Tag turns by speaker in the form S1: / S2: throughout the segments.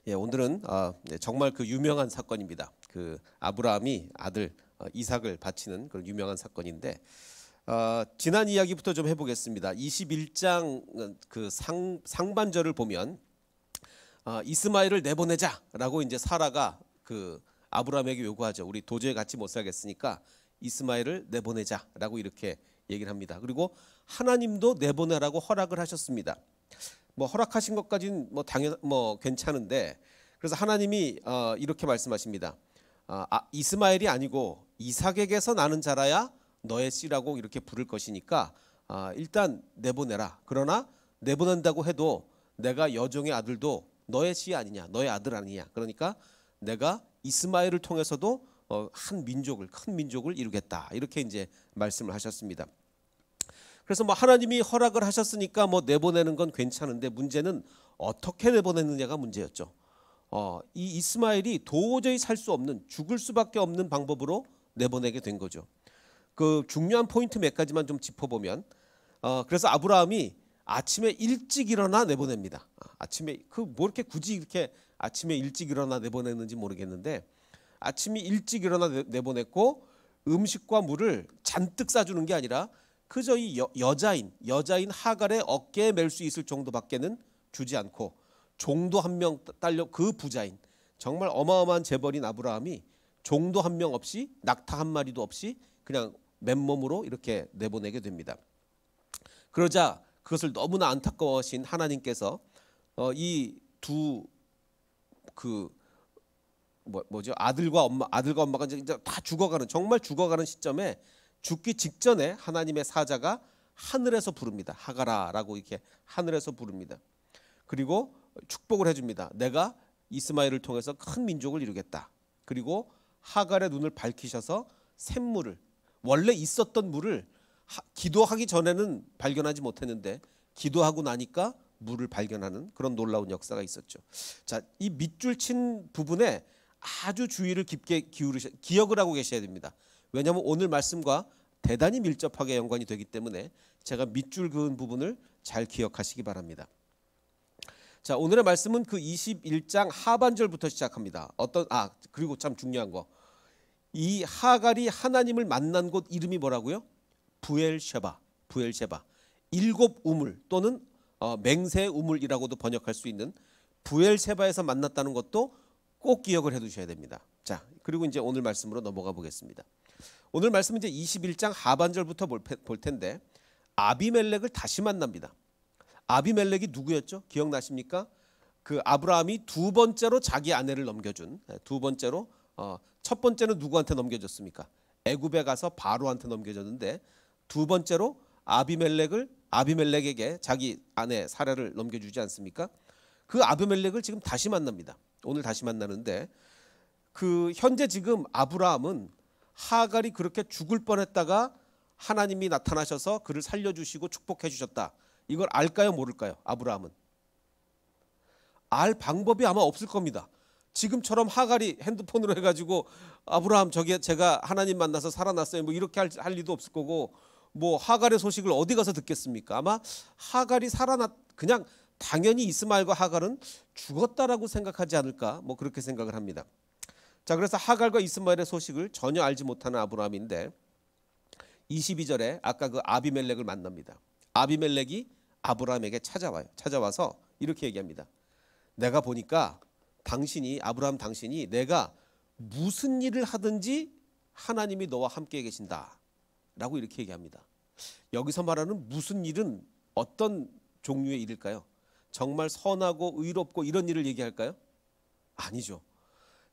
S1: 예, 오늘은 정말 그 유명한 사건입니다. 그 아브라함이 아들 이삭을 바치는 그런 유명한 사건인데 지난 이야기부터 좀 해보겠습니다. 21장 그 상반절을 보면 이스마엘을 내보내자라고 이제 사라가 그 아브라함에게 요구하죠. 우리 도저히 같이 못 살겠으니까 이스마엘을 내보내자라고 이렇게 얘기를 합니다. 그리고 하나님도 내보내라고 허락을 하셨습니다. 뭐 허락하신 것까지는 뭐 괜찮은데, 그래서 하나님이 이렇게 말씀하십니다. 이스마엘이 아니고 이삭에게서 나는 자라야 너의 씨라고 이렇게 부를 것이니까 일단 내보내라. 그러나 내보낸다고 해도 내가 여종의 아들도 너의 씨 아니냐, 너의 아들 아니냐. 그러니까 내가 이스마엘을 통해서도 큰 민족을 이루겠다. 이렇게 이제 말씀을 하셨습니다. 그래서 뭐 하나님이 허락을 하셨으니까 뭐 내보내는 건 괜찮은데, 문제는 어떻게 내보내느냐가 문제였죠. 이 이스마엘이 도저히 살 수 없는, 죽을 수밖에 없는 방법으로 내보내게 된 거죠. 그 중요한 포인트 몇 가지만 좀 짚어보면, 그래서 아브라함이 아침에 일찍 일어나 내보냅니다. 아침에 뭐 이렇게 굳이 이렇게 아침에 일찍 일어나 내보냈는지 모르겠는데, 아침에 일찍 일어나 내보냈고 음식과 물을 잔뜩 싸주는 게 아니라 그저 이 여자인 하갈의 어깨에 멜 수 있을 정도밖에는 주지 않고, 종도 한 명 딸려 그 부자인 정말 어마어마한 재벌인 아브라함이 종도 한 명 없이, 낙타 한 마리도 없이 그냥 맨몸으로 이렇게 내보내게 됩니다. 그러자 그것을 너무나 안타까워하신 하나님께서 이 두 아들과 엄마가 이제 다 죽어가는, 정말 죽어가는 시점에, 죽기 직전에 하나님의 사자가 하늘에서 부릅니다. 하가라라고 이렇게 하늘에서 부릅니다. 그리고 축복을 해줍니다. 내가 이스마엘을 통해서 큰 민족을 이루겠다. 그리고 하갈의 눈을 밝히셔서 샘물을, 원래 있었던 물을 기도하기 전에는 발견하지 못했는데 기도하고 나니까 물을 발견하는 그런 놀라운 역사가 있었죠. 자, 이 밑줄 친 부분에 아주 주의를 깊게 기억을 하고 계셔야 됩니다. 왜냐하면 오늘 말씀과 대단히 밀접하게 연관이 되기 때문에 제가 밑줄 그은 부분을 잘 기억하시기 바랍니다. 자, 오늘의 말씀은 그 21장 하반절부터 시작합니다. 그리고 참 중요한 거, 이 하갈이 하나님을 만난 곳 이름이 뭐라고요? 부엘셰바. 일곱 우물 또는 맹세 우물이라고도 번역할 수 있는 부엘셰바에서 만났다는 것도 꼭 기억을 해두셔야 됩니다. 자, 그리고 이제 오늘 말씀으로 넘어가 보겠습니다. 오늘 말씀은 이제 21장 하반절부터 볼 텐데, 아비멜렉을 다시 만납니다. 아비멜렉이 누구였죠? 기억나십니까? 그 아브라함이 두 번째로 자기 아내를 넘겨준, 첫 번째는 누구한테 넘겨줬습니까? 애굽에 가서 바로한테 넘겨줬는데, 두 번째로 아비멜렉에게 자기 아내 사라를 넘겨주지 않습니까? 그 아비멜렉을 지금 다시 만납니다. 오늘 다시 만나는데, 그 현재 지금 아브라함은 하갈이 그렇게 죽을 뻔했다가 하나님이 나타나셔서 그를 살려주시고 축복해 주셨다. 이걸 알까요, 모를까요? 아브라함은 알 방법이 아마 없을 겁니다. 지금처럼 하갈이 핸드폰으로 해가지고 아브라함, 제가 하나님 만나서 살아났어요, 뭐 이렇게 할 리도 없을 거고, 뭐 하갈의 소식을 어디 가서 듣겠습니까? 아마 하갈이 그냥 당연히 이스마엘과 하갈은 죽었다라고 생각하지 않을까, 뭐 그렇게 생각을 합니다. 자, 그래서 하갈과 이스마엘의 소식을 전혀 알지 못하는 아브라함인데, 22절에 아까 그 아비멜렉을 만납니다. 아비멜렉이 아브라함에게 찾아와서 이렇게 얘기합니다. 내가 보니까 아브라함 당신이 내가 무슨 일을 하든지 하나님이 너와 함께 계신다 라고 이렇게 얘기합니다. 여기서 말하는 무슨 일은 어떤 종류의 일일까요? 정말 선하고 의롭고 이런 일을 얘기할까요? 아니죠.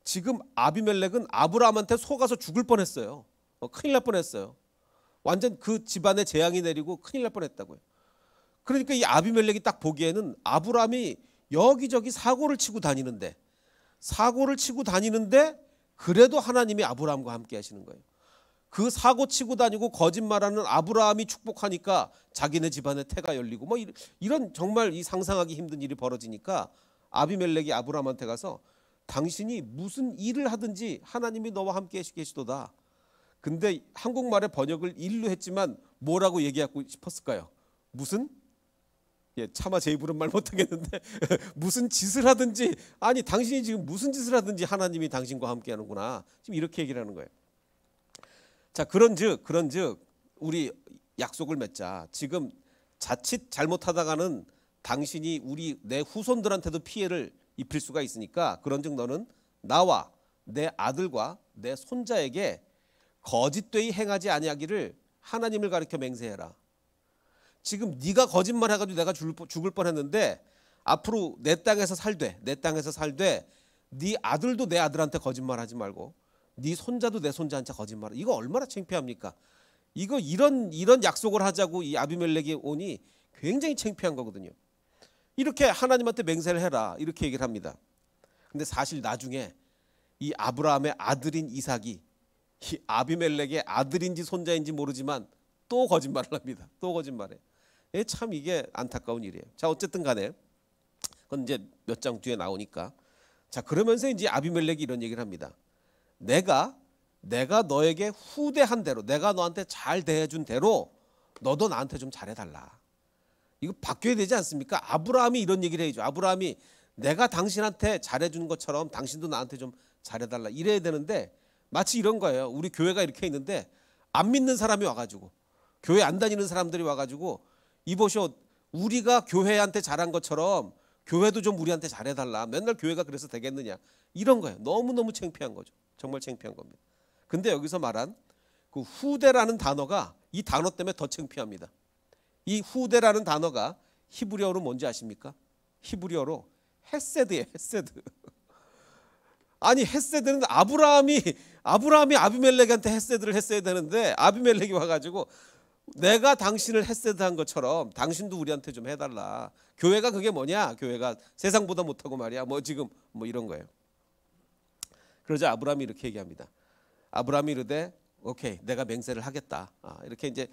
S1: 지금 아비멜렉은 아브라함한테 속아서 죽을 뻔했어요. 큰일 날 뻔했어요. 완전 그 집안에 재앙이 내리고 큰일 날 뻔했다고요. 그러니까 이 아비멜렉이 딱 보기에는 아브라함이 여기저기 사고를 치고 다니는데 그래도 하나님이 아브라함과 함께 하시는 거예요. 그 사고 치고 다니고 거짓말하는 아브라함이 축복하니까 자기네 집안에 태가 열리고, 뭐 이런 정말 이 상상하기 힘든 일이 벌어지니까 아비멜렉이 아브라함한테 가서 당신이 무슨 일을 하든지 하나님이 너와 함께 계시도다. 근데 한국말의 번역을 일로 했지만 뭐라고 얘기하고 싶었을까요? 무슨? 예, 차마 제 입으로는 말 못하겠는데 무슨 짓을 하든지, 아니 당신이 지금 무슨 짓을 하든지 하나님이 당신과 함께 하는구나, 지금 이렇게 얘기를 하는 거예요. 자, 그런즉 우리 약속을 맺자. 지금 자칫 잘못하다가는 당신이 내 후손들한테도 피해를 입힐 수가 있으니까, 그런즉 너는 나와 내 아들과 내 손자에게 거짓되이 행하지 아니하기를 하나님을 가리켜 맹세해라. 지금 네가 거짓말 해가지고 내가 죽을 뻔했는데, 앞으로 내 땅에서 살되 네 아들도 내 아들한테 거짓말하지 말고 네 손자도 내 손자한테 거짓말. 이거 얼마나 창피합니까? 이거 이런 약속을 하자고 이 아비멜렉이 오니 굉장히 창피한 거거든요. 이렇게 하나님한테 맹세를 해라, 이렇게 얘기를 합니다. 근데 사실 나중에 이 아브라함의 아들인 이삭이 이 아비멜렉의 아들인지 손자인지 모르지만 또 거짓말을 합니다. 또 거짓말해. 참 이게 안타까운 일이에요. 자, 어쨌든 간에 그건 이제 몇 장 뒤에 나오니까. 자, 그러면서 이제 아비멜렉이 이런 얘기를 합니다. 내가 너에게 후대한 대로, 내가 너한테 잘 대해준 대로 너도 나한테 좀 잘해달라. 이거 바뀌어야 되지 않습니까? 아브라함이 이런 얘기를 해야죠. 아브라함이 내가 당신한테 잘해준 것처럼 당신도 나한테 좀 잘해달라, 이래야 되는데, 마치 이런 거예요. 우리 교회가 이렇게 있는데 안 믿는 사람이 와가지고, 교회 안 다니는 사람들이 와가지고, 이보쇼, 우리가 교회한테 잘한 것처럼 교회도 좀 우리한테 잘해달라, 맨날 교회가 그래서 되겠느냐, 이런 거예요. 너무너무 창피한 거죠. 정말 창피한 겁니다. 근데 여기서 말한 그 후대라는 단어가 이 단어 때문에 더 창피합니다. 이 후대라는 단어가 히브리어로 뭔지 아십니까? 히브리어로 헤세드예요. 헤세드. 아니, 헤세드는 아브라함이 아비멜렉한테 헤세드를 했어야 되는데, 아비멜렉이 와가지고 내가 당신을 헤세드한 것처럼 당신도 우리한테 좀 해달라. 교회가 그게 뭐냐? 교회가 세상보다 못하고 말이야. 뭐 지금 뭐 이런 거예요. 그러자 아브라함이 이렇게 얘기합니다. 아브라함이 이르되 오케이, 내가 맹세를 하겠다. 이렇게 이제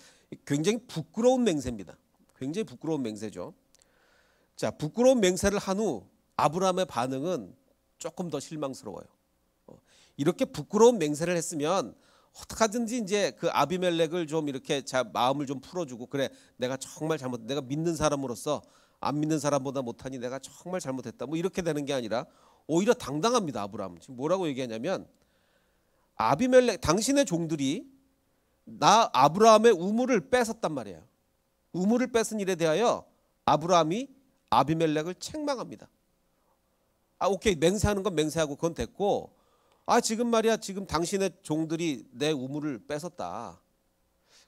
S1: 굉장히 부끄러운 맹세입니다. 굉장히 부끄러운 맹세죠. 자, 부끄러운 맹세를 한 후 아브라함의 반응은 조금 더 실망스러워요. 이렇게 부끄러운 맹세를 했으면 어떡하든지 이제 그 아비멜렉을 좀 이렇게 마음을 좀 풀어주고, 그래, 내가 정말 내가 믿는 사람으로서 안 믿는 사람보다 못하니 내가 정말 잘못했다, 뭐 이렇게 되는 게 아니라 오히려 당당합니다. 아브라함은 지금 뭐라고 얘기하냐면, 아비멜렉, 당신의 종들이 나 아브라함의 우물을 뺏었단 말이에요. 우물을 뺏은 일에 대하여 아브라함이 아비멜렉을 책망합니다. 오케이, 맹세하는 건 맹세하고 그건 됐고, 지금 말이야, 지금 당신의 종들이 내 우물을 뺏었다.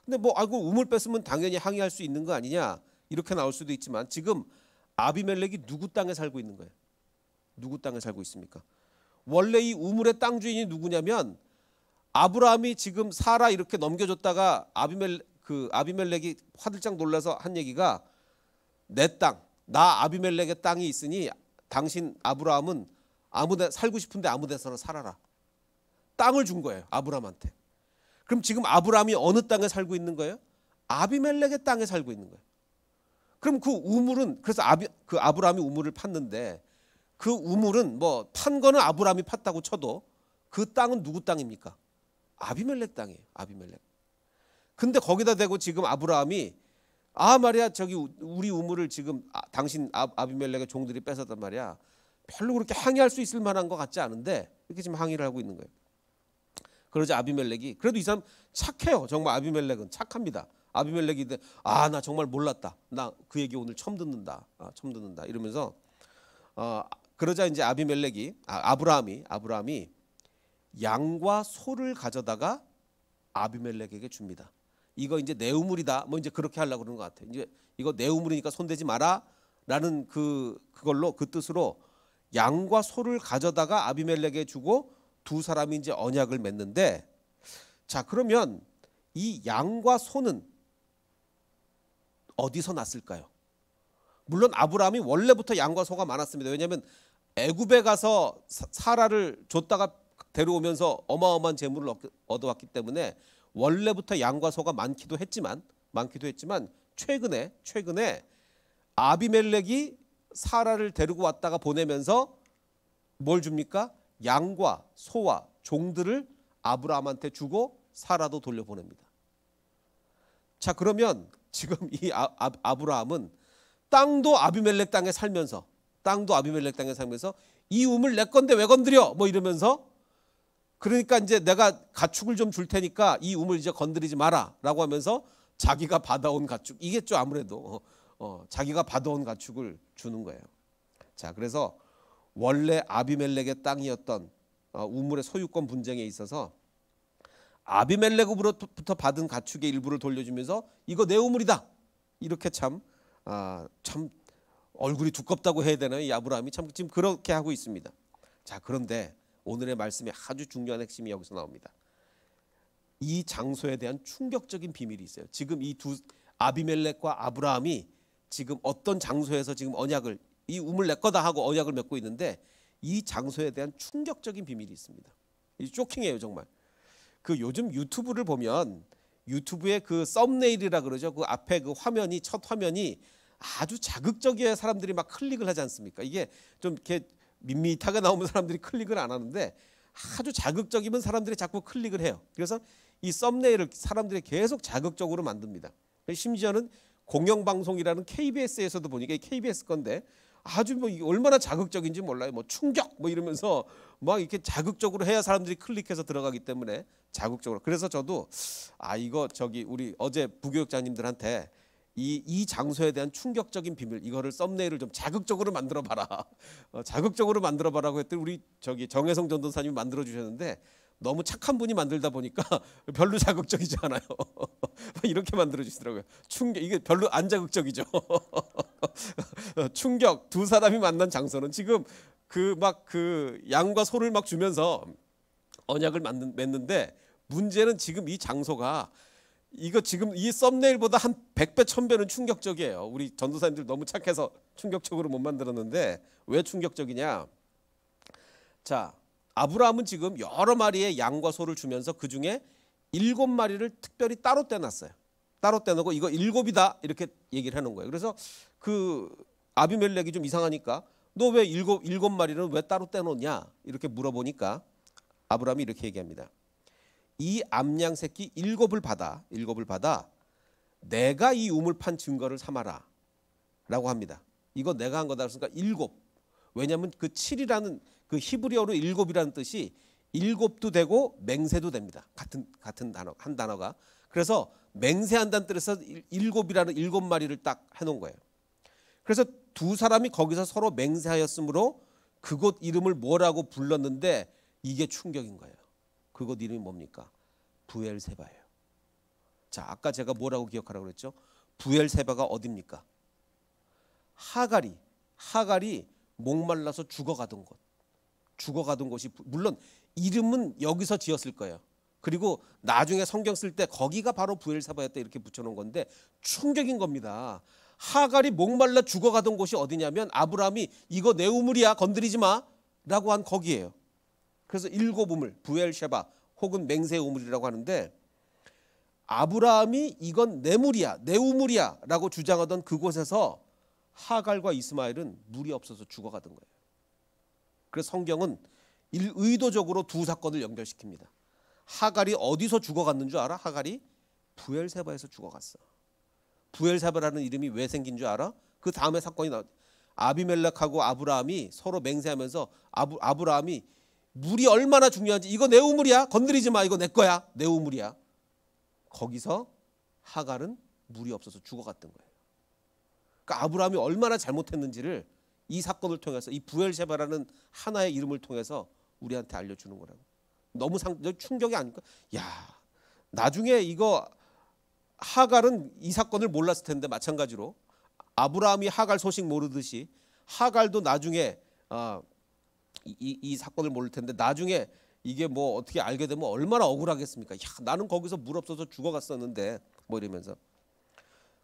S1: 근데 뭐 우물 뺏으면 당연히 항의할 수 있는 거 아니냐, 이렇게 나올 수도 있지만, 지금 아비멜렉이 누구 땅에 살고 있는 거예요? 누구 땅에 살고 있습니까? 원래 이 우물의 땅 주인이 누구냐면, 아브라함이 지금 사라 이렇게 넘겨줬다가 아비멜렉이 화들짝 놀라서 한 얘기가, 내 땅, 나 아비멜렉의 땅이 있으니 당신 아브라함은 아무데 살고 싶은데 아무 데서나 살아라. 땅을 준 거예요, 아브라함한테. 그럼 지금 아브라함이 어느 땅에 살고 있는 거예요? 아비멜렉의 땅에 살고 있는 거예요. 그럼 그 우물은, 그래서 아브라함이 우물을 팠는데, 그 우물은 뭐 판 거는 아브라함이 팠다고 쳐도 그 땅은 누구 땅입니까? 아비멜렉 땅이에요. 아비멜렉. 근데 거기다 대고 지금 아브라함이 말이야, 저기 우리 우물을 지금 당신 아비멜렉의 종들이 뺏었단 말이야. 별로 그렇게 항의할 수 있을 만한 것 같지 않은데 이렇게 지금 항의를 하고 있는 거예요. 그러자 아비멜렉이, 그래도 이 사람 착해요. 정말 아비멜렉은 착합니다. 아비멜렉이 나 정말 몰랐다. 나 그 얘기 오늘 처음 듣는다. 처음 듣는다. 이러면서 그러자 이제 아브라함이 양과 소를 가져다가 아비멜렉에게 줍니다. 이거 이제 내 우물이다. 뭐 이제 그렇게 하려고 그러는 것 같아요. 이제 이거 내 우물이니까 손대지 마라라는 그걸로, 그 뜻으로 양과 소를 가져다가 아비멜렉에게 주고 두 사람이 이제 언약을 맺는데, 자, 그러면 이 양과 소는 어디서 났을까요? 물론 아브라함이 원래부터 양과 소가 많았습니다. 왜냐하면 애굽에 가서 사라를 줬다가 데려오면서 어마어마한 재물을 얻어왔기 때문에 원래부터 양과 소가 많기도 했지만 최근에 아비멜렉이 사라를 데리고 왔다가 보내면서 뭘 줍니까? 양과 소와 종들을 아브라함한테 주고 사라도 돌려보냅니다. 자, 그러면 지금 이 아브라함은 땅도 아비멜렉 땅에 살면서 이 우물 내 건데 왜 건드려? 뭐 이러면서 그러니까 이제 내가 가축을 좀 줄 테니까 이 우물 이제 건드리지 마라라고 하면서 자기가 받아온 가축 이겠죠 아무래도 자기가 받아온 가축을 주는 거예요. 자 그래서 원래 아비멜렉의 땅이었던 우물의 소유권 분쟁에 있어서 아비멜렉으로부터 받은 가축의 일부를 돌려주면서 이거 내 우물이다 이렇게 참 얼굴이 두껍다고 해야 되나요? 이 아브라함이 참 지금 그렇게 하고 있습니다. 자 그런데 오늘의 말씀에 아주 중요한 핵심이 여기서 나옵니다. 이 장소에 대한 충격적인 비밀이 있어요. 지금 이 두 아비멜렉과 아브라함이 지금 어떤 장소에서 지금 언약을 이 우물 내 거다 하고 언약을 맺고 있는데 이 장소에 대한 충격적인 비밀이 있습니다. 이 쇼킹해요 정말. 그 요즘 유튜브를 보면 유튜브의 그 썸네일이라 그러죠. 그 앞에 그 화면이 첫 화면이 아주 자극적이어야 사람들이 막 클릭을 하지 않습니까? 이게 좀 이렇게 밋밋하게 나오면 사람들이 클릭을 안 하는데 아주 자극적이면 사람들이 자꾸 클릭을 해요. 그래서 이 썸네일을 사람들이 계속 자극적으로 만듭니다. 심지어는 공영방송이라는 KBS에서도 보니까 이 KBS 건데 아주 뭐 얼마나 자극적인지 몰라요. 뭐 충격 뭐 이러면서 막 이렇게 자극적으로 해야 사람들이 클릭해서 들어가기 때문에 자극적으로. 그래서 저도 이거 우리 어제 부교육자님들한테 이 장소에 대한 충격적인 비밀 이거를 썸네일을 좀 자극적으로 만들어 봐라. 자극적으로 만들어 봐라고 했더니 우리 정혜성 전도사님이 만들어 주셨는데 너무 착한 분이 만들다 보니까 별로 자극적이지 않아요. 이렇게 만들어 주시더라고요. 충격 이게 별로 안 자극적이죠. 충격 두 사람이 만난 장소는 지금 그 양과 소를 막 주면서 언약을 맺는데 문제는 지금 이 장소가 이거 지금 이 썸네일보다 한 100배 1000배는 충격적이에요. 우리 전도사님들 너무 착해서 충격적으로 못 만들었는데 왜 충격적이냐? 자 아브라함은 지금 여러 마리의 양과 소를 주면서 그 중에 7마리를 특별히 따로 떼놨어요. 따로 떼놓고 이거 7이다 이렇게 얘기를 해놓은 거예요. 그래서 그 아비멜렉이 좀 이상하니까 너 왜 7마리는 왜 따로 떼놓냐 이렇게 물어보니까 아브라함이 이렇게 얘기합니다. 이 암양 새끼 7을 받아 내가 이 우물 판 증거를 삼아라 라고 합니다. 이거 내가 한 거다 그러니까 7. 왜냐하면 그 7이라는 그 히브리어로 7이라는 뜻이 7도 되고 맹세도 됩니다. 같은 단어 한 단어가. 그래서 맹세한다는 뜻에서 7이라는 7마리를 딱 해놓은 거예요. 그래서 두 사람이 거기서 서로 맹세하였으므로 그곳 이름을 뭐라고 불렀는데 이게 충격인 거예요. 그곳 이름이 뭡니까? 부엘세바예요. 자, 아까 제가 뭐라고 기억하라고 그랬죠? 부엘세바가 어디입니까? 하갈이 목말라서 죽어가던 곳이 물론 이름은 여기서 지었을 거예요. 그리고 나중에 성경 쓸 때 거기가 바로 부엘세바였다 이렇게 붙여놓은 건데 충격인 겁니다. 하갈이 목말라 죽어가던 곳이 어디냐면 아브라함이 이거 내 우물이야 건드리지 마라고 한 거기예요. 그래서 7우물 부엘세바 혹은 맹세 우물이라고 하는데 아브라함이 이건 내 물이야 내 우물이야 라고 주장하던 그곳에서 하갈과 이스마엘은 물이 없어서 죽어가던 거예요. 그래서 성경은 의도적으로 두 사건을 연결시킵니다. 하갈이 어디서 죽어갔는 줄 알아? 하갈이 부엘세바에서 죽어갔어. 부엘세바라는 이름이 왜 생긴 줄 알아? 그 다음에 사건이 아비멜렉하고 아브라함이 서로 맹세하면서 아브라함이 물이 얼마나 중요한지 이거 내 우물이야 건드리지 마 이거 내 거야 내 우물이야. 거기서 하갈은 물이 없어서 죽어갔던 거예요. 그러니까 아브라함이 얼마나 잘못했는지를 이 사건을 통해서 이 부엘세바라는 하나의 이름을 통해서 우리한테 알려주는 거라고. 너무 충격이 아닐까? 야 나중에 이거 하갈은 이 사건을 몰랐을 텐데 마찬가지로 아브라함이 하갈 소식 모르듯이 하갈도 나중에 이 사건을 모를 텐데 나중에 이게 뭐 어떻게 알게 되면 얼마나 억울하겠습니까? 야 나는 거기서 물 없어서 죽어갔었는데 뭐 이러면서.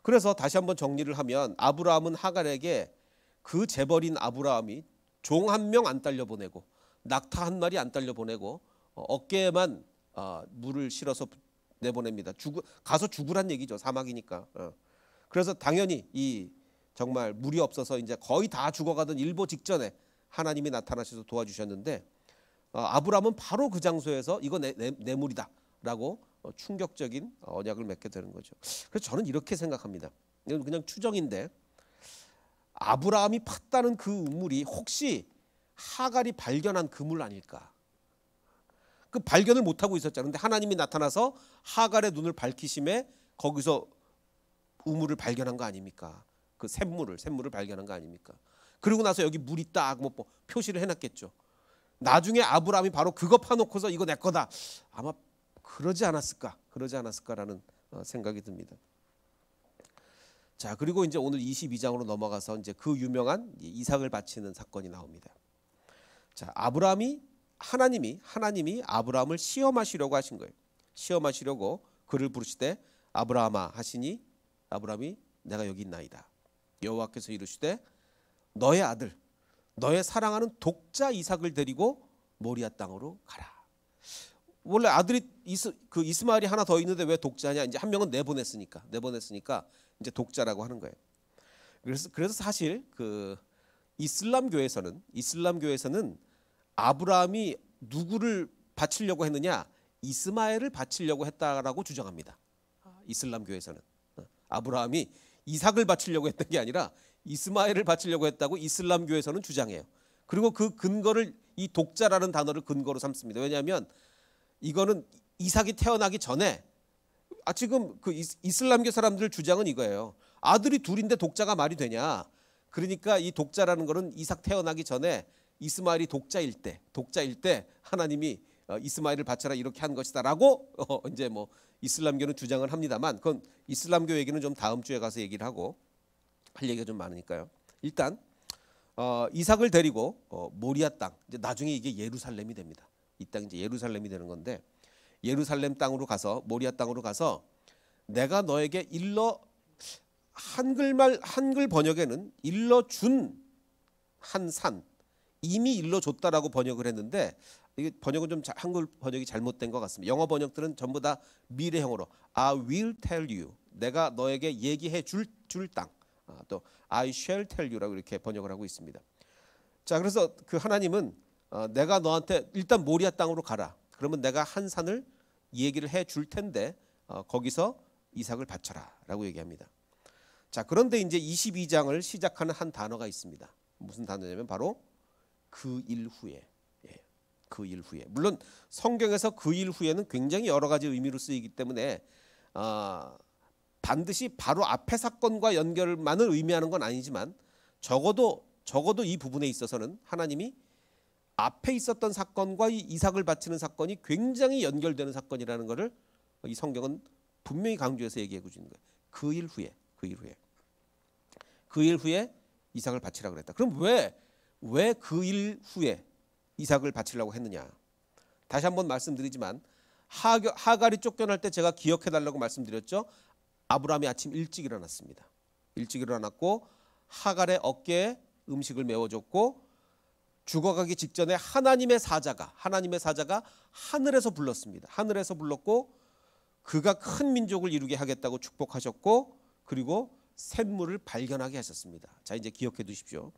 S1: 그래서 다시 한번 정리를 하면 아브라함은 하갈에게 그 재벌인 아브라함이 종 한 명 안 딸려 보내고 낙타 한 마리 안 딸려 보내고 어깨에만 물을 실어서 내보냅니다. 가서 죽으란 얘기죠. 사막이니까. 그래서 당연히 이 정말 물이 없어서 이제 거의 다 죽어가던 일보 직전에 하나님이 나타나셔서 도와주셨는데 아브라함은 바로 그 장소에서 이거 내 물이다라고 충격적인 언약을 맺게 되는 거죠. 그래서 저는 이렇게 생각합니다. 이건 그냥 추정인데 아브라함이 팠다는 그 우물이 혹시 하갈이 발견한 그물 아닐까? 그 발견을 못하고 있었잖아요. 근데 하나님이 나타나서 하갈의 눈을 밝히심에 거기서 우물을 발견한 거 아닙니까? 그 샘물을 발견한 거 아닙니까? 그리고 나서 여기 물이 딱 뭐 표시를 해놨겠죠. 나중에 아브라함이 바로 그거 파놓고서 이거 내 거다. 아마 그러지 않았을까라는 생각이 듭니다. 자, 그리고 이제 오늘 22장으로 넘어가서 이제 그 유명한 이삭을 바치는 사건이 나옵니다. 자, 하나님이 아브라함을 시험하시려고 하신 거예요. 시험하시려고 그를 부르시되 아브라함아 하시니 아브라함이 내가 여기 있나이다. 여호와께서 이르시되 너의 아들 너의 사랑하는 독자 이삭을 데리고 모리아 땅으로 가라. 원래 아들이 이스마엘이 하나 더 있는데 왜 독자냐? 이제 한 명은 내보냈으니까 이제 독자라고 하는 거예요. 그래서 사실 그 이슬람 교회에서는 아브라함이 누구를 바치려고 했느냐? 이스마엘을 바치려고 했다라고 주장합니다. 이슬람 교회에서는 아브라함이 이삭을 바치려고 했던 게 아니라 이스마엘을 바치려고 했다고 이슬람 교회에서는 주장해요. 그리고 그 근거를 이 독자라는 단어를 근거로 삼습니다. 왜냐하면 이거는 이삭이 태어나기 전에 지금 그 이슬람교 사람들 주장은 이거예요. 아들이 둘인데 독자가 말이 되냐? 그러니까 이 독자라는 거는 이삭 태어나기 전에 이스마엘이 독자일 때 하나님이 이스마엘을 바쳐라 이렇게 한 것이다라고 이제 뭐 이슬람교는 주장을 합니다만 그건 이슬람교 얘기는 좀 다음 주에 가서 얘기를 하고 할 얘기가 좀 많으니까요. 일단 이삭을 데리고 모리아 땅 이제 나중에 이게 예루살렘이 됩니다. 이 땅이 이제 예루살렘이 되는 건데 예루살렘 땅으로 가서 모리아 땅으로 가서 내가 너에게 한글 번역에는 일러준 한 산 이미 일러줬다라고 번역을 했는데 이게 번역은 좀 한글 번역이 잘못된 것 같습니다. 영어 번역들은 전부 다 미래형으로 I will tell you 내가 너에게 얘기해 줄 땅 또 I shall tell you라고 이렇게 번역을 하고 있습니다. 자, 그래서 그 하나님은 내가 너한테 일단 모리아 땅으로 가라. 그러면 내가 한 산을 얘기를 해 줄 텐데 거기서 이삭을 바쳐라라고 얘기합니다. 자, 그런데 이제 22장을 시작하는 한 단어가 있습니다. 무슨 단어냐면 바로 그 일 후에. 그 일 후에. 물론 성경에서 그 일 후에는 굉장히 여러 가지 의미로 쓰이기 때문에 반드시 바로 앞의 사건과 연결만을 의미하는 건 아니지만 적어도 이 부분에 있어서는 하나님이 앞에 있었던 사건과 이 이삭을 바치는 사건이 굉장히 연결되는 사건이라는 것을 이 성경은 분명히 강조해서 얘기해 주는 거예요. 그 일 후에 이삭을 바치라고 그랬다. 그럼 왜 그 일 후에 이삭을 바치려고 했느냐? 다시 한번 말씀드리지만 하갈이 쫓겨날 때 제가 기억해 달라고 말씀드렸죠. 아브라함이 아침 일찍 일어났습니다. 일찍 일어났고 하갈의 어깨에 음식을 메워줬고 죽어가기 직전에 하나님의 사자가 하늘에서 불렀습니다. 하늘에서 불렀고 그가 큰 민족을 이루게 하겠다고 축복하셨고 그리고 샘물을 발견하게 하셨습니다. 자, 이제 기억해 두십시오.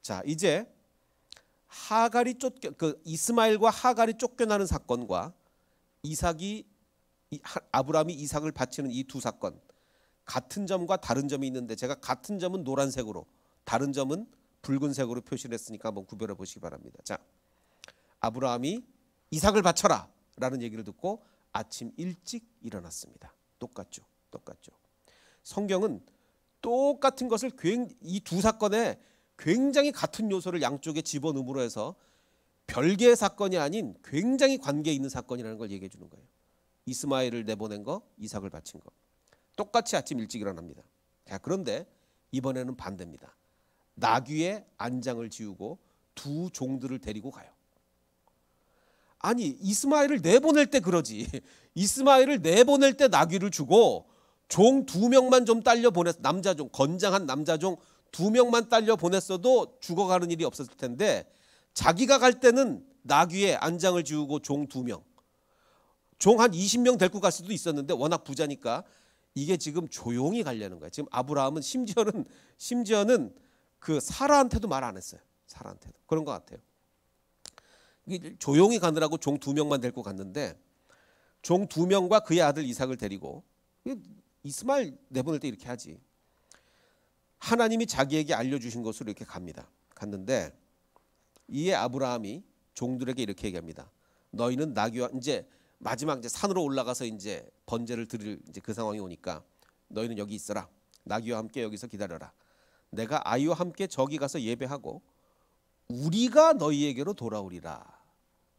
S1: 자, 이제 이스마엘과 하갈이 쫓겨나는 사건과 아브라함이 이삭을 바치는 이 두 사건 같은 점과 다른 점이 있는데 제가 같은 점은 노란색으로 다른 점은 붉은색으로 표시를 했으니까 한번 구별해 보시기 바랍니다. 자, 아브라함이 이삭을 바쳐라 라는 얘기를 듣고 아침 일찍 일어났습니다. 똑같죠. 성경은 똑같은 것을 이 두 사건에 굉장히 같은 요소를 양쪽에 집어넣음으로 해서 별개의 사건이 아닌 굉장히 관계 있는 사건이라는 걸 얘기해 주는 거예요. 이스마엘을 내보낸 거, 이삭을 바친 거. 똑같이 아침 일찍 일어납니다. 자, 그런데 이번에는 반대입니다. 나귀의 안장을 지우고 두 종들을 데리고 가요. 아니, 이스마엘을 내보낼 때 그러지. 이스마엘을 내보낼 때 나귀를 주고 종 2명만 좀 딸려 보냈 남자종 건장한 남자종 2명만 딸려 보냈어도 죽어가는 일이 없었을 텐데 자기가 갈 때는 나귀의 안장을 지우고 종 2명 종 한 20명 데리고 갈 수도 있었는데 워낙 부자니까 이게 지금 조용히 가려는 거야. 지금 아브라함은 심지어는 그 사라한테도 말 안 했어요. 사라한테도 그런 것 같아요. 조용히 가느라고 종 2명만 데리고 갔는데 종 2명과 그의 아들 이삭을 데리고 이스마엘 내보낼 때 이렇게 하지. 하나님이 자기에게 알려주신 곳으로 이렇게 갔는데 이에 아브라함이 종들에게 이렇게 얘기합니다. 너희는 나귀와 이제 마지막 이제 산으로 올라가서 이제 번제를 드릴 이제 그 상황이 오니까 너희는 여기 있어라. 나귀와 함께 여기서 기다려라. 내가 아이와 함께 저기 가서 예배하고 우리가 너희에게로 돌아오리라.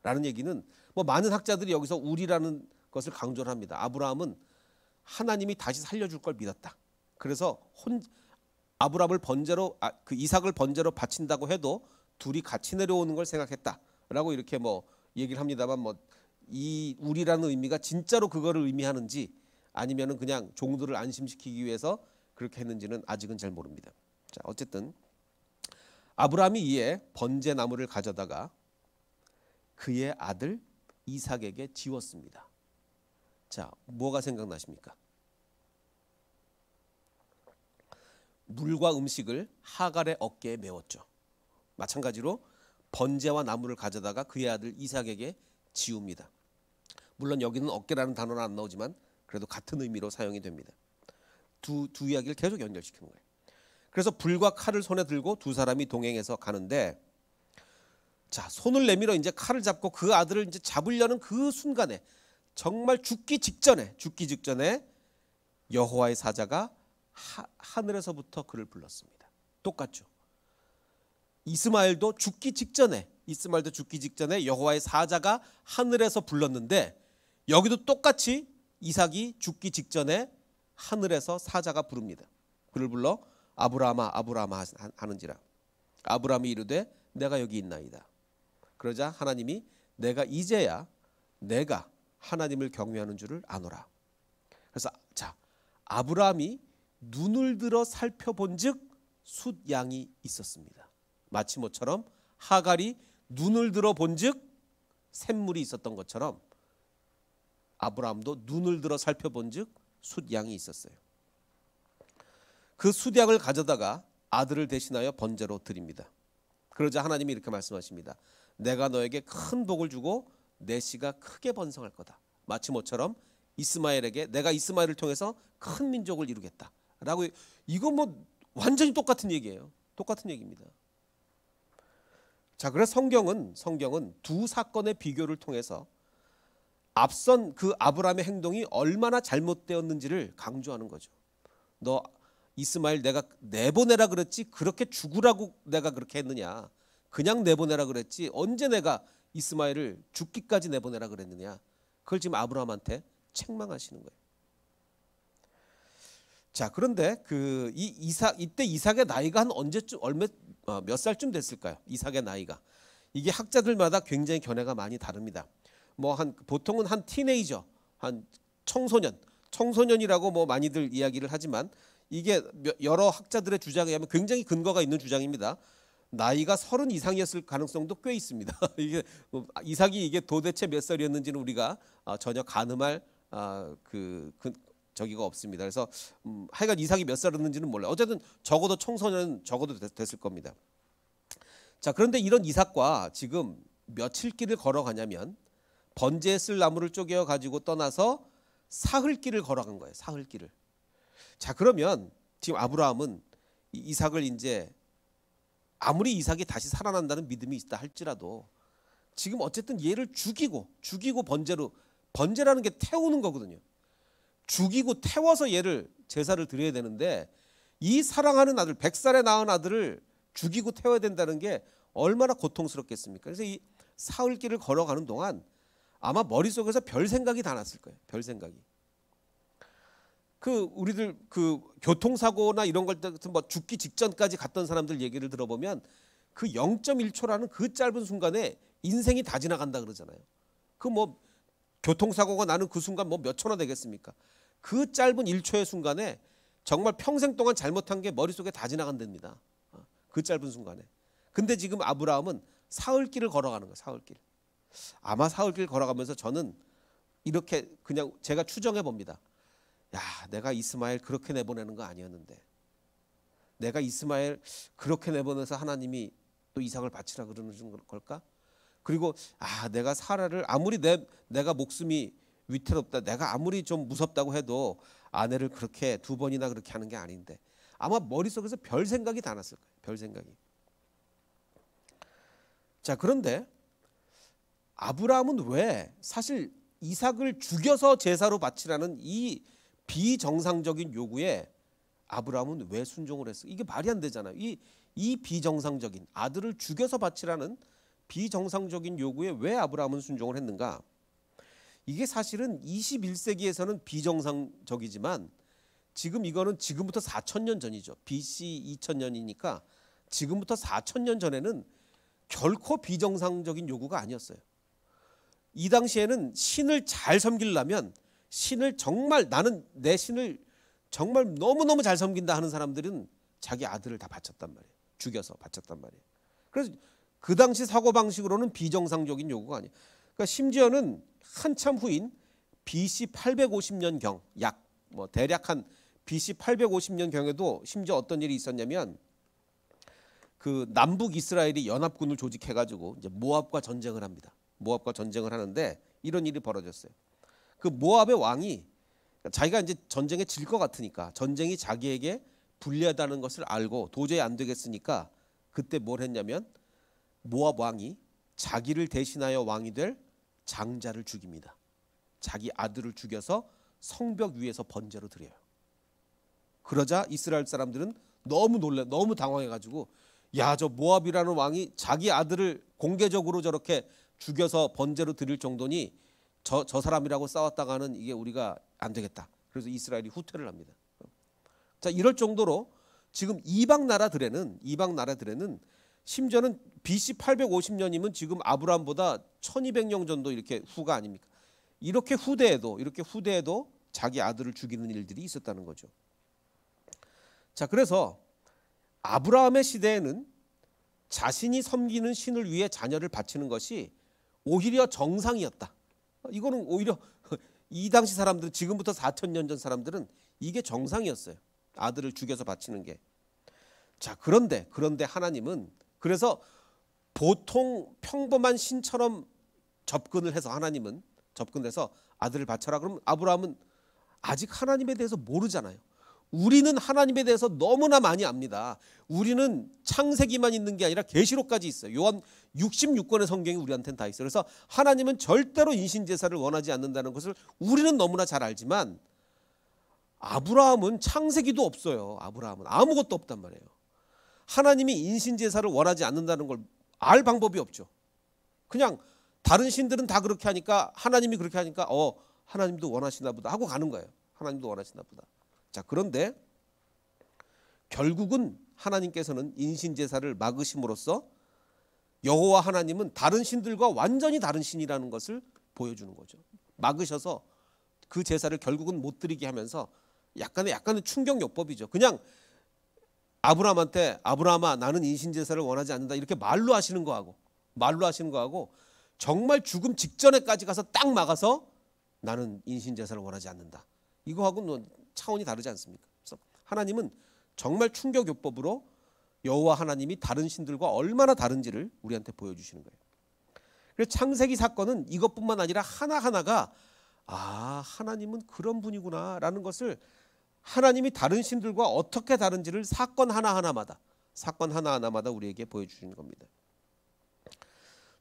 S1: 라는 얘기는 뭐 많은 학자들이 여기서 우리라는 것을 강조를 합니다. 아브라함은 하나님이 다시 살려줄 걸 믿었다. 그래서 아브라함을 번제로 그 이삭을 번제로 바친다고 해도 둘이 같이 내려오는 걸 생각했다라고 이렇게 뭐 얘기를 합니다만 뭐 이 우리라는 의미가 진짜로 그거를 의미하는지 아니면은 그냥 종들을 안심시키기 위해서 그렇게 했는지는 아직은 잘 모릅니다. 자, 어쨌든 아브라함이 이에 번제 나무를 가져다가 그의 아들 이삭에게 지웠습니다. 자, 뭐가 생각나십니까? 물과 음식을 하갈의 어깨에 메웠죠. 마찬가지로 번제와 나무를 가져다가 그의 아들 이삭에게 지웁니다. 물론 여기는 어깨라는 단어는 안 나오지만 그래도 같은 의미로 사용이 됩니다. 두 이야기를 계속 연결시키는 거예요. 그래서 불과 칼을 손에 들고 두 사람이 동행해서 가는데, 자, 손을 내밀어 이제 칼을 잡고 그 아들을 이제 잡으려는 그 순간에 정말 죽기 직전에 여호와의 사자가 하늘에서부터 그를 불렀습니다. 똑같죠. 이스마엘도 죽기 직전에 여호와의 사자가 하늘에서 불렀는데 여기도 똑같이 이삭이 죽기 직전에 하늘에서 사자가 부릅니다. 그를 불러 아브라함아 아브라함아 하는지라. 아브라함이 이르되 내가 여기 있나이다. 그러자 하나님이 내가 이제야 내가 하나님을 경외하는 줄을 아노라. 그래서 자, 아브라함이 눈을 들어 살펴본즉 숫양이 있었습니다. 마치 모처럼 하갈이 눈을 들어 본즉 샘물이 있었던 것처럼 아브라함도 눈을 들어 살펴본즉 숫양이 있었어요. 그 숫양을 가져다가 아들을 대신하여 번제로 드립니다. 그러자 하나님이 이렇게 말씀하십니다. 내가 너에게 큰 복을 주고 내 씨가 크게 번성할 거다. 마치 모처럼 이스마엘에게 내가 이스마엘을 통해서 큰 민족을 이루겠다 라고. 이거 뭐 완전히 똑같은 얘기예요. 똑같은 얘기입니다. 자, 그래서 성경은 두 사건의 비교를 통해서 앞선 그 아브라함의 행동이 얼마나 잘못되었는지를 강조하는 거죠. 너 이스마엘 내가 내보내라 그랬지 그렇게 죽으라고 내가 그렇게 했느냐. 그냥 내보내라 그랬지 언제 내가 이스마엘을 죽기까지 내보내라 그랬느냐. 그걸 지금 아브라함한테 책망하시는 거예요. 자, 그런데 이때 이삭의 나이가 한 언제쯤 몇 살쯤 됐을까요? 이삭의 나이가. 이게 학자들마다 굉장히 견해가 많이 다릅니다. 뭐 보통은 한 티네이저, 한 청소년이라고 뭐 많이들 이야기를 하지만 이게 여러 학자들의 주장에 의하면 굉장히 근거가 있는 주장입니다. 나이가 30 이상이었을 가능성도 꽤 있습니다. 이삭이 이게 도대체 몇 살이었는지는 우리가 전혀 가늠할 저기가 없습니다. 그래서 하여간 이삭이 몇 살이었는지는 몰라요. 어쨌든 적어도 청소년 적어도 됐을 겁니다. 자, 그런데 이런 이삭과 지금 며칠 길을 걸어가냐면 번제에 쓸 나무를 쪼개어 가지고 떠나서 사흘길을 걸어간 거예요. 사흘길을. 자, 그러면 지금 아브라함은 이삭을 이제 아무리 이삭이 다시 살아난다는 믿음이 있다 할지라도 지금 어쨌든 얘를 죽이고 번제라는 게 태우는 거거든요. 죽이고 태워서 얘를 제사를 드려야 되는데 이 사랑하는 아들 100살에 낳은 아들을 죽이고 태워야 된다는 게 얼마나 고통스럽겠습니까? 그래서 이 사흘길을 걸어가는 동안 아마 머릿속에서 별 생각이 다 났을 거예요. 별 생각이. 우리들 교통사고나 이런 걸 때 뭐 죽기 직전까지 갔던 사람들 얘기를 들어보면 그 0.1초라는 그 짧은 순간에 인생이 다 지나간다 그러잖아요. 뭐 교통사고가 나는 그 순간 뭐 몇 초나 되겠습니까? 그 짧은 1초의 순간에 정말 평생 동안 잘못한 게 머릿속에 다 지나간답니다. 그 짧은 순간에. 근데 지금 아브라함은 사흘길을 걸어가는 거예요. 사흘길. 아마 사흘길 걸어가면서 저는 이렇게 그냥 제가 추정해 봅니다. 야, 내가 이스마엘 그렇게 내보내는 거 아니었는데, 내가 이스마엘 그렇게 내보내서 하나님이 또 이삭을 바치라 그러는 걸까? 그리고 내가 사라를 아무리 내가 목숨이 위태롭다, 내가 아무리 좀 무섭다고 해도 아내를 그렇게 2번이나 그렇게 하는 게 아닌데, 아마 머릿속에서 별 생각이 다 났을 거예요. 별 생각이. 자, 그런데 아브라함은 왜 사실 이삭을 죽여서 제사로 바치라는 이 비정상적인 요구에 아브라함은 왜 순종을 했어? 이게 말이 안 되잖아요. 이 비정상적인 아들을 죽여서 바치라는 비정상적인 요구에 왜 아브라함은 순종을 했는가? 이게 사실은 21세기에서는 비정상적이지만 지금 이거는 지금부터 4,000년 전이죠. BC 2000년이니까 지금부터 4,000년 전에는 결코 비정상적인 요구가 아니었어요. 이 당시에는 신을 잘 섬기려면 신을 정말 나는 내 신을 정말 너무너무 잘 섬긴다 하는 사람들은 자기 아들을 다 바쳤단 말이에요. 죽여서 바쳤단 말이에요. 그래서 그 당시 사고방식으로는 비정상적인 요구가 아니에요. 그러니까 심지어는 한참 후인 BC 850년경 약 대략 한 BC 850년경에도 심지어 어떤 일이 있었냐면 그 남북 이스라엘이 연합군을 조직해가지고 이제 모압과 전쟁을 합니다. 모압과 전쟁을 하는데 이런 일이 벌어졌어요. 그 모압의 왕이 자기가 이제 전쟁에 질 것 같으니까 전쟁이 자기에게 불리하다는 것을 알고 도저히 안 되겠으니까 그때 뭘 했냐면 모압 왕이 자기를 대신하여 왕이 될 장자를 죽입니다. 자기 아들을 죽여서 성벽 위에서 번제로 드려요. 그러자 이스라엘 사람들은 너무 놀래, 너무 당황해가지고 야, 저 모압이라는 왕이 자기 아들을 공개적으로 저렇게 죽여서 번제로 드릴 정도니 저 사람이라고 싸웠다가는 이게 우리가 안 되겠다. 그래서 이스라엘이 후퇴를 합니다. 자, 이럴 정도로 지금 이방 나라들에는 심지어는 BC 850년이면 지금 아브라함보다 1200년 정도 이렇게 후가 아닙니까? 이렇게 후대에도 자기 아들을 죽이는 일들이 있었다는 거죠. 자, 그래서 아브라함의 시대에는 자신이 섬기는 신을 위해 자녀를 바치는 것이 오히려 정상이었다. 이거는 오히려 이 당시 사람들, 지금부터 4,000년 전 사람들은 이게 정상이었어요. 아들을 죽여서 바치는 게. 자, 그런데 하나님은 그래서 보통 평범한 신처럼 접근을 해서 하나님은 접근해서 아들을 바쳐라. 그러면 아브라함은 아직 하나님에 대해서 모르잖아요. 우리는 하나님에 대해서 너무나 많이 압니다. 우리는 창세기만 있는 게 아니라 계시록까지 있어요. 요한 66권의 성경이 우리한테는 다 있어요. 그래서 하나님은 절대로 인신제사를 원하지 않는다는 것을 우리는 너무나 잘 알지만 아브라함은 창세기도 없어요. 아브라함은 아무것도 없단 말이에요. 하나님이 인신제사를 원하지 않는다는 걸 알 방법이 없죠. 그냥 다른 신들은 다 그렇게 하니까 하나님이 그렇게 하니까 하나님도 원하시나 보다 하고 가는 거예요. 하나님도 원하시나 보다. 자, 그런데 결국은 하나님께서는 인신제사를 막으심으로써 여호와 하나님은 다른 신들과 완전히 다른 신이라는 것을 보여주는 거죠. 막으셔서 그 제사를 결국은 못 드리게 하면서 약간의 충격요법이죠. 그냥 아브라함한테 아브라함아 나는 인신제사를 원하지 않는다 이렇게 말로 하시는 거하고 정말 죽음 직전에까지 가서 딱 막아서 나는 인신제사를 원하지 않는다. 이거하고는 차원이 다르지 않습니까? 그래서 하나님은 정말 충격요법으로 여호와 하나님이 다른 신들과 얼마나 다른지를 우리한테 보여주시는 거예요. 그래서 창세기 사건은 이것뿐만 아니라 하나하나가 하나님은 그런 분이구나 라는 것을 하나님이 다른 신들과 어떻게 다른지를 사건 하나하나마다 우리에게 보여주시는 겁니다.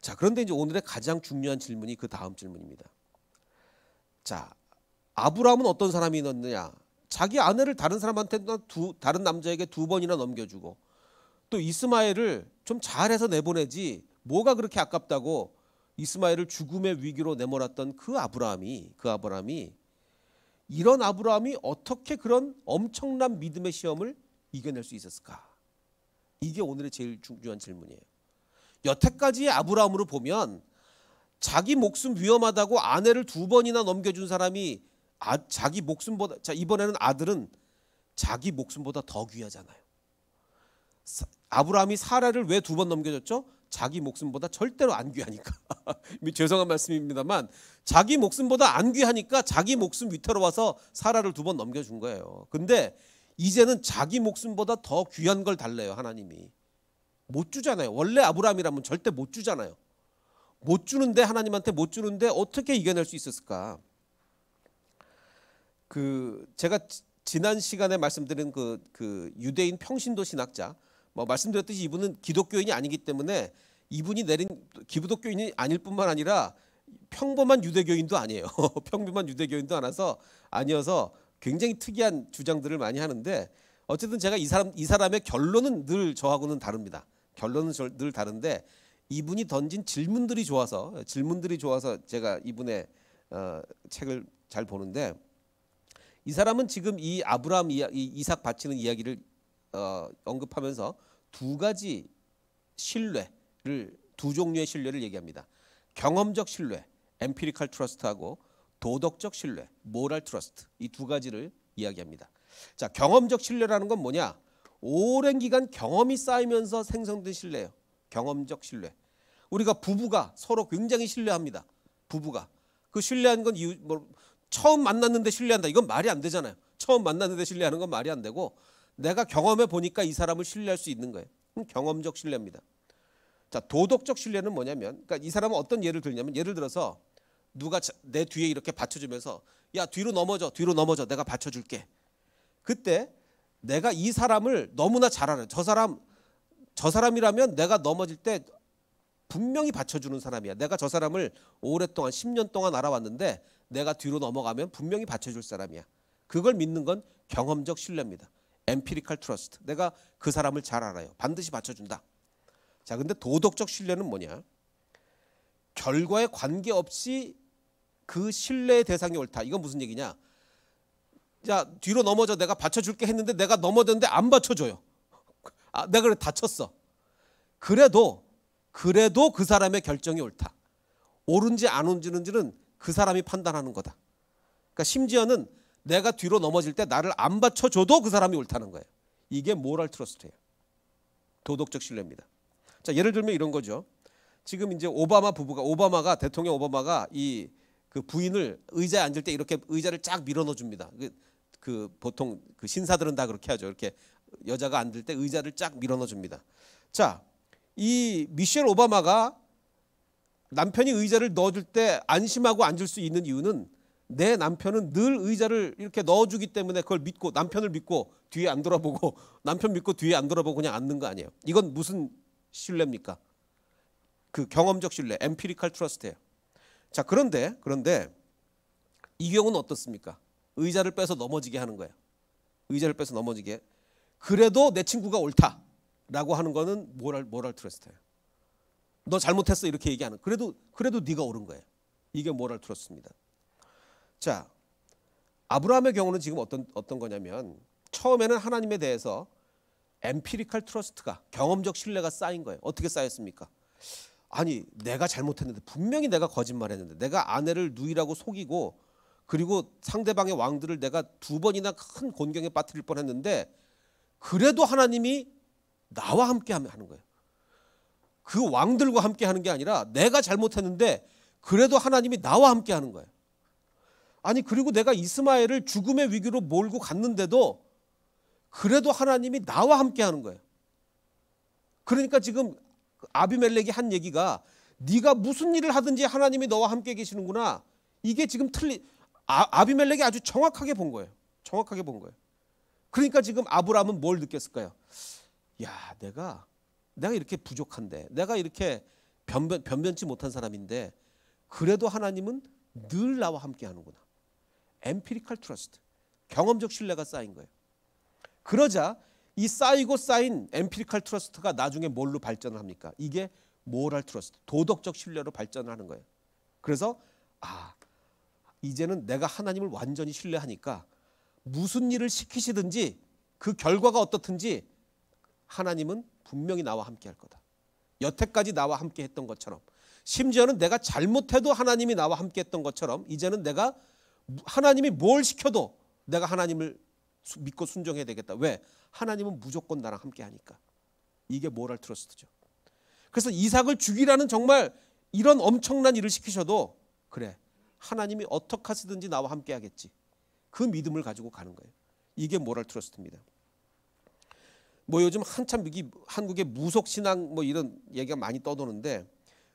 S1: 자, 그런데 이제 오늘의 가장 중요한 질문이 그 다음 질문입니다. 자, 아브라함은 어떤 사람이었느냐? 자기 아내를 다른 사람한테 다른 남자에게 2번이나 넘겨주고 또 이스마엘을 좀 잘해서 내보내지 뭐가 그렇게 아깝다고 이스마엘을 죽음의 위기로 내몰았던 그 아브라함이 이런 아브라함이 어떻게 그런 엄청난 믿음의 시험을 이겨낼 수 있었을까? 이게 오늘의 제일 중요한 질문이에요. 여태까지의 아브라함으로 보면 자기 목숨 위험하다고 아내를 2번이나 넘겨준 사람이 자기 목숨보다, 자, 이번에는 아들은 자기 목숨보다 더 귀하잖아요. 아브라함이 사라를 왜 2번 넘겨줬죠? 자기 목숨보다 절대로 안 귀하니까. 죄송한 말씀입니다만 자기 목숨보다 안 귀하니까 자기 목숨 위태로워서 사라를 2번 넘겨준 거예요. 근데 이제는 자기 목숨보다 더 귀한 걸 달래요. 하나님이 못 주잖아요. 원래 아브라함이라면 절대 못 주잖아요. 못 주는데, 하나님한테 못 주는데 어떻게 이겨낼 수 있었을까? 제가 지난 시간에 말씀드린 그 유대인 평신도 신학자, 뭐 말씀드렸듯이 이분은 기독교인이 아니기 때문에 이분이 내린 기독교인이 아닐 뿐만 아니라 평범한 유대교인도 아니에요. 평범한 유대교인도 아니어서 굉장히 특이한 주장들을 많이 하는데, 어쨌든 제가 이 사람의 결론은 늘 저하고는 다릅니다. 결론은 늘 다른데 이분이 던진 질문들이 좋아서 제가 이분의 책을 잘 보는데, 이 사람은 지금 이 아브라함 이삭 바치는 이야기를 언급하면서 두 가지 신뢰를, 두 종류의 신뢰를 얘기합니다. 경험적 신뢰, 엠피리컬 트러스트하고 도덕적 신뢰, 모럴 트러스트, 이 두 가지를 이야기합니다. 자, 경험적 신뢰라는 건 뭐냐? 오랜 기간 경험이 쌓이면서 생성된 신뢰예요. 경험적 신뢰. 우리가 부부가 서로 굉장히 신뢰합니다. 부부가 그 신뢰한 건 처음 만났는데 신뢰한다, 이건 말이 안 되잖아요. 처음 만났는데 신뢰하는 건 말이 안 되고, 내가 경험해 보니까 이 사람을 신뢰할 수 있는 거예요. 경험적 신뢰입니다. 자, 도덕적 신뢰는 뭐냐면, 그러니까 이 사람은 어떤 예를 들냐면, 예를 들어서 누가 내 뒤에 이렇게 받쳐주면서, 야, 뒤로 넘어져, 내가 받쳐줄게. 그때 내가 이 사람을 너무나 잘 알아요. 저 사람이라면 내가 넘어질 때 분명히 받쳐주는 사람이야. 내가 저 사람을 오랫동안 10년 동안 알아왔는데 내가 뒤로 넘어가면 분명히 받쳐줄 사람이야. 그걸 믿는 건 경험적 신뢰입니다. 엠피리컬 트러스트. 내가 그 사람을 잘 알아요. 반드시 받쳐준다. 자, 근데 도덕적 신뢰는 뭐냐? 결과에 관계없이 그 신뢰의 대상이 옳다. 이건 무슨 얘기냐? 야, 뒤로 넘어져, 내가 받쳐줄게 했는데 내가 넘어졌는데 안 받쳐줘요. 내가 그래 다쳤어. 그래도 그 사람의 결정이 옳다. 옳은지 안 옳은지는 그 사람이 판단하는 거다. 그러니까 심지어는 내가 뒤로 넘어질 때 나를 안 받쳐줘도 그 사람이 옳다는 거예요. 이게 모럴 트러스트예요. 도덕적 신뢰입니다. 자, 예를 들면 이런 거죠. 지금 이제 대통령 오바마가 그 부인을 의자에 앉을 때 이렇게 의자를 쫙 밀어넣어 줍니다. 보통 그 신사들은 다 그렇게 하죠. 이렇게 여자가 앉을 때 의자를 쫙 밀어넣어 줍니다. 자, 이 미셸 오바마가 남편이 의자를 넣어줄 때 안심하고 앉을 수 있는 이유는, 내 남편은 늘 의자를 이렇게 넣어주기 때문에 그걸 믿고, 남편을 믿고 뒤에 안 돌아보고, 남편 믿고 뒤에 안 돌아보고 그냥 앉는 거 아니에요. 이건 무슨 신뢰입니까? 그 경험적 신뢰, 엠피리컬 트러스트예요. 자, 그런데 이 경우는 어떻습니까? 의자를 빼서 넘어지게 하는 거예요. 의자를 빼서 넘어지게. 그래도 내 친구가 옳다라고 하는 거는 모럴 트러스트예요. 너 잘못했어 이렇게 얘기하는. 그래도 네가 옳은 거예요. 이게 모럴 트러스트입니다. 자, 아브라함의 경우는 지금 어떤 거냐면, 처음에는 하나님에 대해서 엠피리컬 트러스트가, 경험적 신뢰가 쌓인 거예요. 어떻게 쌓였습니까? 아니, 내가 잘못했는데, 분명히 내가 거짓말했는데, 내가 아내를 누이라고 속이고, 그리고 상대방의 왕들을 내가 2번이나 큰 곤경에 빠뜨릴 뻔했는데, 그래도 하나님이 나와 함께 하는 거예요. 그 왕들과 함께 하는 게 아니라 내가 잘못했는데 그래도 하나님이 나와 함께 하는 거예요. 아니, 그리고 내가 이스마엘을 죽음의 위기로 몰고 갔는데도 그래도 하나님이 나와 함께 하는 거예요. 그러니까 지금 아비멜렉이 한 얘기가, 네가 무슨 일을 하든지 하나님이 너와 함께 계시는구나. 이게 지금 아비멜렉이 아주 정확하게 본 거예요. 정확하게 본 거예요. 그러니까 지금 아브라함은 뭘 느꼈을까요? 야, 내가 이렇게 부족한데, 내가 이렇게 변변치 못한 사람인데 그래도 하나님은 늘 나와 함께 하는구나. 엠피리컬 트러스트, 경험적 신뢰가 쌓인 거예요. 그러자 이 쌓이고 쌓인 엠피리컬 트러스트가 나중에 뭘로 발전을 합니까? 이게 모럴 트러스트, 도덕적 신뢰로 발전을 하는 거예요. 그래서 이제는 내가 하나님을 완전히 신뢰하니까 무슨 일을 시키시든지 그 결과가 어떻든지 하나님은 분명히 나와 함께 할 거다. 여태까지 나와 함께 했던 것처럼, 심지어는 내가 잘못해도 하나님이 나와 함께 했던 것처럼, 이제는 내가 하나님이 뭘 시켜도 내가 하나님을 믿고 순종해야 되겠다. 왜? 하나님은 무조건 나랑 함께 하니까. 이게 모럴 트러스트죠. 그래서 이삭을 죽이라는 정말 이런 엄청난 일을 시키셔도, 그래, 하나님이 어떻게 하시든지 나와 함께 하겠지. 그 믿음을 가지고 가는 거예요. 이게 모럴 트러스트입니다. 요즘 한참 한국의 무속신앙 이런 얘기가 많이 떠도는데,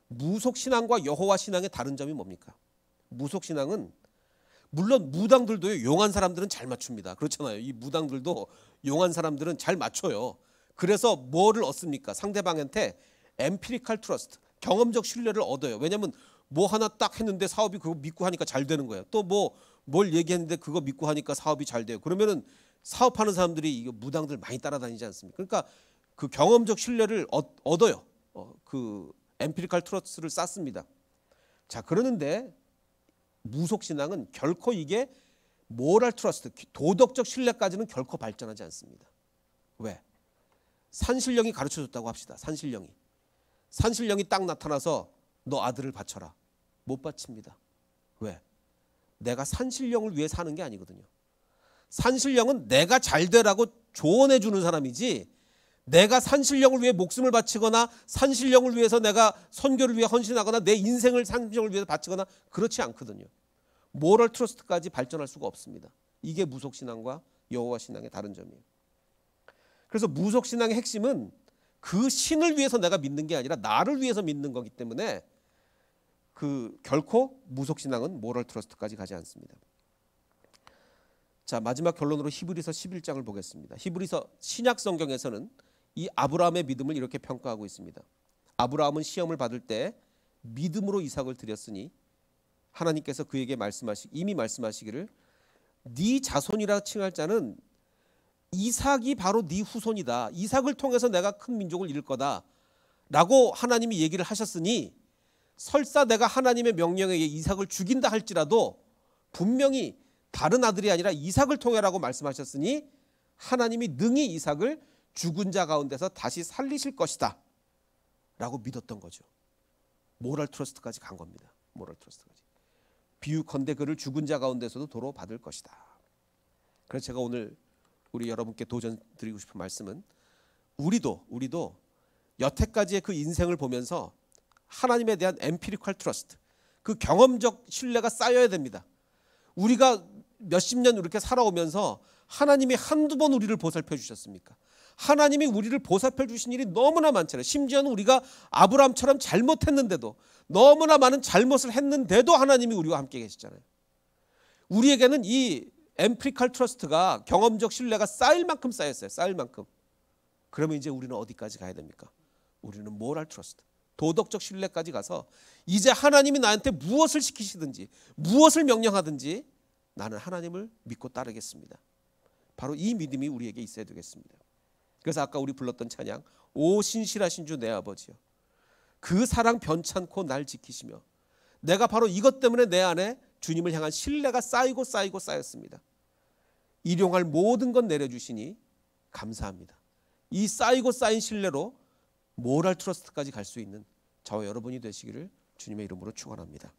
S1: 무속신앙과 여호와 신앙의 다른 점이 뭡니까? 무속신앙은 물론 무당들도요, 용한 사람들은 잘 맞춥니다. 그렇잖아요. 이 무당들도 용한 사람들은 잘 맞춰요. 그래서 뭐를 얻습니까? 상대방한테 엠피리칼 트러스트, 경험적 신뢰를 얻어요. 왜냐하면 뭐 하나 딱 했는데 사업이 그거 믿고 하니까 잘 되는 거예요. 또 뭘 얘기했는데 그거 믿고 하니까 사업이 잘 돼요. 그러면은 사업하는 사람들이 이거 무당들 많이 따라다니지 않습니까? 그러니까 그 경험적 신뢰를 얻어요. 그 엠피리칼 트러스트를 쌓습니다. 자, 그러는데 무속신앙은 결코 이게 모럴 트러스트, 도덕적 신뢰까지는 결코 발전하지 않습니다. 왜? 산신령이 가르쳐줬다고 합시다. 산신령이 딱 나타나서 너 아들을 바쳐라. 못 바칩니다. 왜? 내가 산신령을 위해 사는 게 아니거든요. 산신령은 내가 잘 되라고 조언해 주는 사람이지, 내가 산신령을 위해 목숨을 바치거나 산신령을 위해서 내가 선교를 위해 헌신하거나 내 인생을 산신령을 위해서 바치거나 그렇지 않거든요. 모럴 트러스트까지 발전할 수가 없습니다. 이게 무속신앙과 여호와 신앙의 다른 점이에요. 그래서 무속신앙의 핵심은 그 신을 위해서 내가 믿는 게 아니라 나를 위해서 믿는 거기 때문에 결코 무속신앙은 모럴 트러스트까지 가지 않습니다. 자, 마지막 결론으로 히브리서 11장을 보겠습니다. 히브리서 신약 성경에서는 이 아브라함의 믿음을 이렇게 평가하고 있습니다. 아브라함은 시험을 받을 때 믿음으로 이삭을 드렸으니 하나님께서 그에게 이미 말씀하시기를 네 자손이라 칭할 자는 이삭이 바로 네 후손이다. 이삭을 통해서 내가 큰 민족을 이룰 거다 라고 하나님이 얘기를 하셨으니, 설사 내가 하나님의 명령에 의해 이삭을 죽인다 할지라도 분명히 다른 아들이 아니라 이삭을 통해라고 말씀하셨으니 하나님이 능히 이삭을 죽은 자 가운데서 다시 살리실 것이다 라고 믿었던 거죠. 모럴 트러스트까지 간 겁니다. 모럴 트러스트까지. 비유컨대 그를 죽은 자 가운데서도 도로 받을 것이다. 그래서 제가 오늘 우리 여러분께 도전 드리고 싶은 말씀은, 우리도 여태까지의 그 인생을 보면서 하나님에 대한 엠피리컬 트러스트, 그 경험적 신뢰가 쌓여야 됩니다. 우리가 몇십 년 이렇게 살아오면서 하나님이 한두 번 우리를 보살펴 주셨습니까? 하나님이 우리를 보살펴 주신 일이 너무나 많잖아요. 심지어는 우리가 아브라함처럼 잘못했는데도, 너무나 많은 잘못을 했는데도 하나님이 우리와 함께 계시잖아요. 우리에게는 이 엠피리컬 트러스트가, 경험적 신뢰가 쌓일 만큼 쌓였어요. 쌓일 만큼. 그러면 이제 우리는 어디까지 가야 됩니까? 우리는 모럴 트러스트, 도덕적 신뢰까지 가서 이제 하나님이 나한테 무엇을 시키시든지 무엇을 명령하든지 나는 하나님을 믿고 따르겠습니다. 바로 이 믿음이 우리에게 있어야 되겠습니다. 그래서 아까 우리 불렀던 찬양, 오 신실하신 주 내 아버지여, 그 사랑 변찮고 날 지키시며, 내가 바로 이것 때문에 내 안에 주님을 향한 신뢰가 쌓이고 쌓였습니다. 일용할 모든 것 내려주시니 감사합니다. 이 쌓이고 쌓인 신뢰로 모럴 트러스트까지 갈 수 있는 저와 여러분이 되시기를 주님의 이름으로 축원합니다.